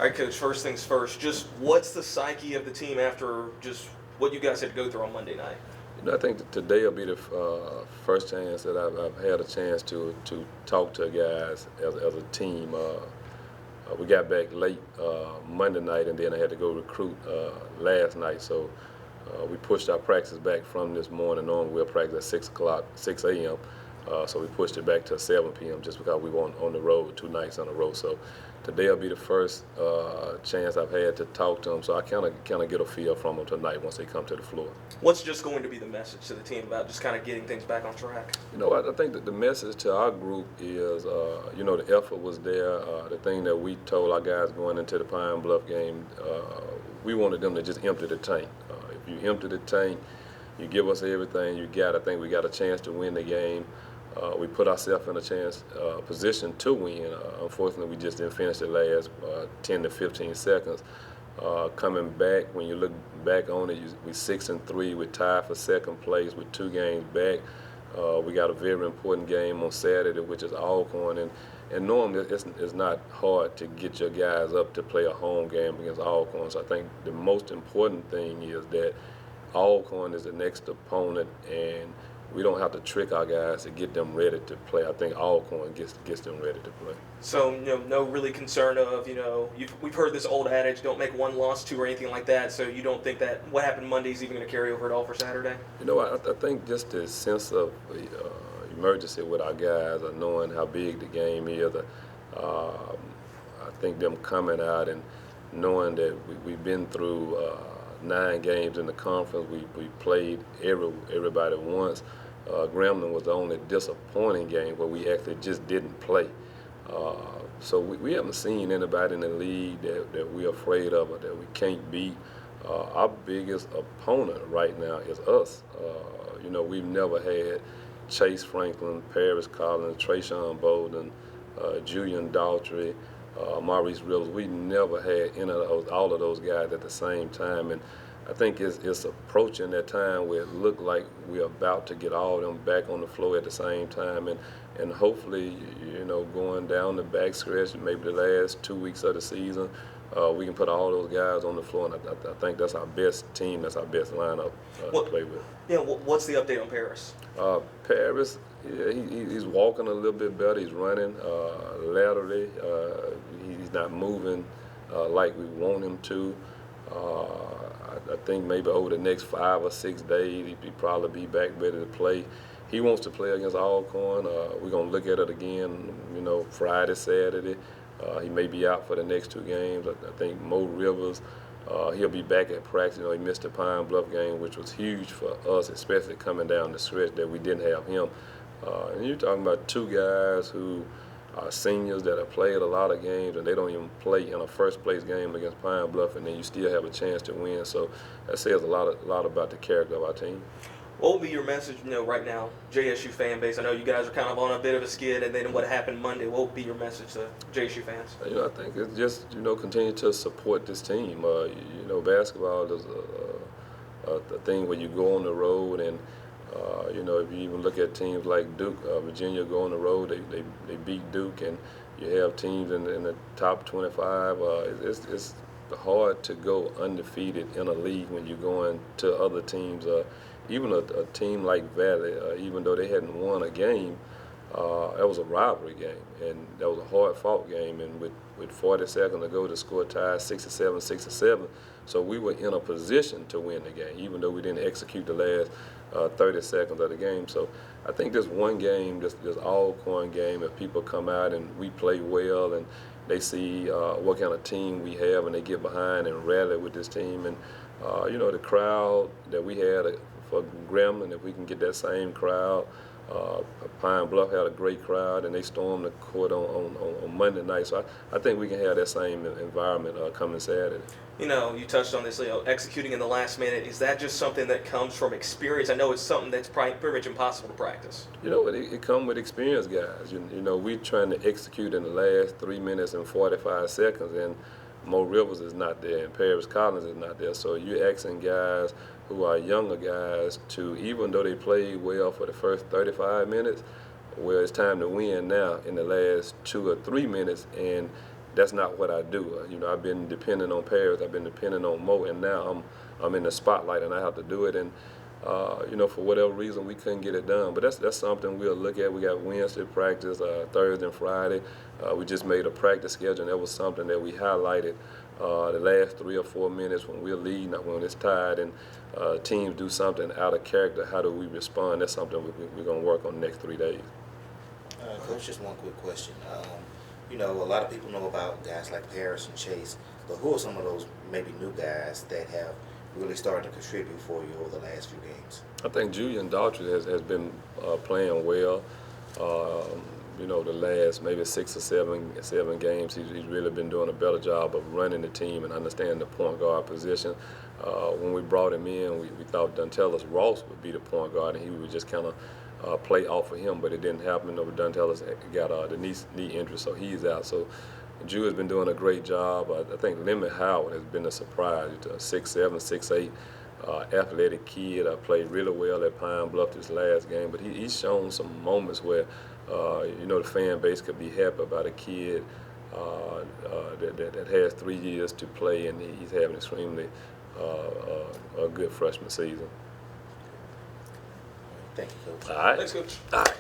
All right, Coach, first things first, just what's the psyche of the team after just what you guys had to go through on Monday night? I think that today will be the first chance that I've had a chance to talk to guys as a team. We got back late Monday night, and then I had to go recruit last night. So we pushed our practice back from this morning on. We'll practice at 6 a.m. So we pushed it back to 7 p.m. just because we were on the road 2 nights on the road. So today will be the first chance I've had to talk to them. So I kind of get a feel from them tonight once they come to the floor. What's just going to be the message to the team about just kind of getting things back on track? I think that the message to our group is, the effort was there. The thing that we told our guys going into the Pine Bluff game, we wanted them to just empty the tank. If you empty the tank, you give us everything you got. I think we got a chance to win the game. We put ourselves in a position to win. Unfortunately, we just didn't finish the last 10 to 15 seconds. Coming back, when you look back on it, we're 6-3. We're tied for second place with 2 games back. We got a very important game on Saturday, which is Alcorn, and normally it's not hard to get your guys up to play a home game against Alcorn. So I think the most important thing is that Alcorn is the next opponent, and we don't have to trick our guys to get them ready to play. I think Alcorn gets them ready to play. So, no really concern of, we've heard this old adage, don't make one loss, two, or anything like that. So you don't think that what happened Monday is even going to carry over at all for Saturday? I think just the sense of emergency with our guys, knowing how big the game is. I think them coming out and knowing that we've been through 9 games in the conference. We played everybody once. Gremlin was the only disappointing game where we actually just didn't play. So we haven't seen anybody in the league that we're afraid of or that we can't beat. Our biggest opponent right now is us. We've never had Chase Franklin, Paris Collins, Trayshawn Bolden, Julian Daughtry, Maurice Rivers. We never had all of those guys at the same time, and I think it's approaching that time where it looked like we're about to get all of them back on the floor at the same time, and hopefully, going down the back stretch, maybe the last 2 weeks of the season, we can put all those guys on the floor, and I think that's our best team, that's our best lineup to play with. Yeah, what's the update on Paris? Paris, he's walking a little bit better. He's running laterally. He's not moving like we want him to. I think maybe over the next 5 or 6 days, he'd probably be back ready to play. He wants to play against Alcorn. We're going to look at it again, Friday, Saturday. He may be out for the next 2 games. I think Mo Rivers, he'll be back at practice. He missed the Pine Bluff game, which was huge for us, especially coming down the stretch that we didn't have him. And you're talking about 2 guys who are seniors that have played a lot of games, and they don't even play in a first-place game against Pine Bluff, and then you still have a chance to win. So that says a lot about the character of our team. What will be your message, right now, JSU fan base? I know you guys are kind of on a bit of a skid, and then what happened Monday. What will be your message to JSU fans? I think it's just, continue to support this team. Basketball is a thing where you go on the road, and if you even look at teams like Duke, Virginia go on the road, they beat Duke, and you have teams in the top 25. It's hard to go undefeated in a league when you're going to other teams. Even a team like Valley, even though they hadn't won a game, that was a rivalry game, and that was a hard-fought game. And with 40 seconds to go, the score tied 6-7. So we were in a position to win the game, even though we didn't execute the last 30 seconds of the game. So I think this one game, this Alcorn game, if people come out and we play well and they see what kind of team we have and they get behind and rally with this team, and the crowd that we had for Gremlin, if we can get that same crowd. Pine Bluff had a great crowd, and they stormed the court on Monday night. So I think we can have that same environment coming Saturday. You touched on this, executing in the last minute. Is that just something that comes from experience? I know it's something that's probably pretty much impossible to practice. It comes with experience, guys. We're trying to execute in the last 3 minutes and 45 seconds, and Mo Rivers is not there, and Paris Collins is not there. So you're asking guys who are younger guys to, even though they played well for the first 35 minutes, well, it's time to win now in the last 2 or 3 minutes, and that's not what I do. You know, I've been depending on Paris, I've been depending on Mo, and now I'm in the spotlight and I have to do it. And you know, for whatever reason, we couldn't get it done. But that's something we'll look at. We got Wednesday practice, Thursday and Friday. We just made a practice schedule, and that was something that we highlighted the last 3 or 4 minutes when we're leading, when it's tied, and teams do something out of character. How do we respond? That's something we're going to work on the next 3 days. Coach, just one quick question. You know, a lot of people know about guys like Paris and Chase, but who are some of those maybe new guys that have really started to contribute for you over the last few games? I think Julian Daughtry has been playing well. You know, the last maybe 6 or 7 games, he's really been doing a better job of running the team and understanding the point guard position. When we brought him in, we thought Dontellis Ross would be the point guard, and he would just kind of play off of him, but it didn't happen. You know, Dontellis got the knee injury, so he's out. So Drew has been doing a great job. I think Lemon Howard has been a surprise. He's a 6'7", 6'8", athletic kid. Played really well at Pine Bluff this last game, but he's shown some moments where you know, the fan base could be happy about a kid that has 3 years to play, and he's having extremely a good freshman season. Thank you, Coach. All right. Thanks, Coach. All right.